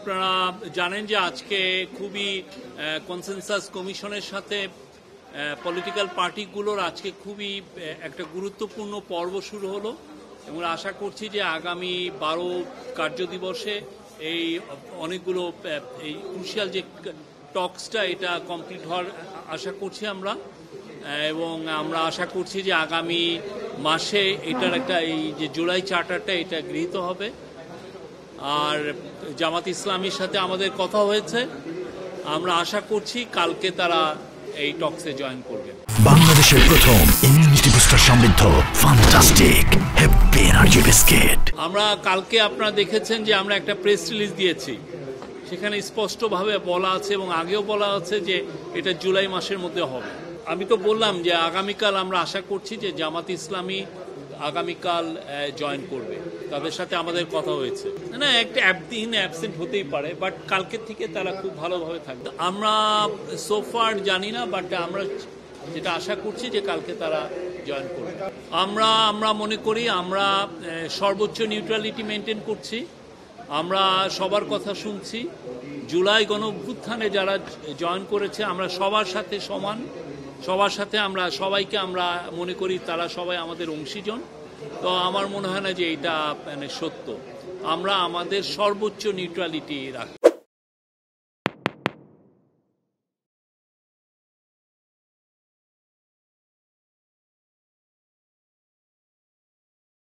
আপনারা জানেন যে আজকে খুবই কনসেনসাস কমিশনের সাথে পলিটিক্যাল পার্টিগুলোর আজকে খুবই একটা গুরুত্বপূর্ণ পর্ব শুরু হলো এবং আশা করছি যে আগামী 12 কার্যদিবসে এই অনেকগুলো এই ক্রুশিয়াল যে টক্সটা এটা কমপ্লিট হওয়ার আশা করছি আমরা, এবং আমরা আশা করছি যে আগামী মাসে এটার একটা এই যে জুলাই চার্টারটা এটা গৃহীত হবে। আর জামাত ইসলামীর সাথে আমাদের কথা হয়েছে, আমরা আশা করছি কালকে তারা এই টক্সে জয়েন করবে। বাংলাদেশের প্রথম ইমিউনিটি বুস্টার সমৃদ্ধ ফ্যান্টাস্টিক হ্যাপি এনার্জি বিস্কিট। আমরা কালকে আপনারা দেখেছেন যে আমরা একটা প্রেস রিলিজ দিয়েছি, সেখানে স্পষ্টভাবে বলা আছে এবং আগেও বলা আছে যে এটা জুলাই মাসের মধ্যে হবে। আমি তো বললাম যে আগামীকাল আমরা আশা করছি যে জামাত ইসলামী আগামীকাল জয়েন করবে, তাদের সাথে আমাদের কথা হয়েছে। না, একটা একদিন অ্যাবসেন্ট হতেই পারে, বাট কালকের থেকে তারা খুব ভালোভাবে থাকবে। আমরা সোফার জানি না, বাট আমরা যেটা আশা করছি যে কালকে তারা জয়েন করবে। আমরা মনে করি আমরা সর্বোচ্চ নিউট্রালিটি মেনটেন করছি, আমরা সবার কথা শুনছি। জুলাই গণ অভ্যুত্থানে যারা জয়েন করেছে আমরা সবার সাথে সমান, সবার সাথে আমরা সবাইকে আমরা মনে করি তারা সবাই আমাদের অংশীজন। তো আমার মনে হয় না যে এটা মানে সত্য। আমরা আমাদের সর্বোচ্চ নিউট্রালিটি রাখি।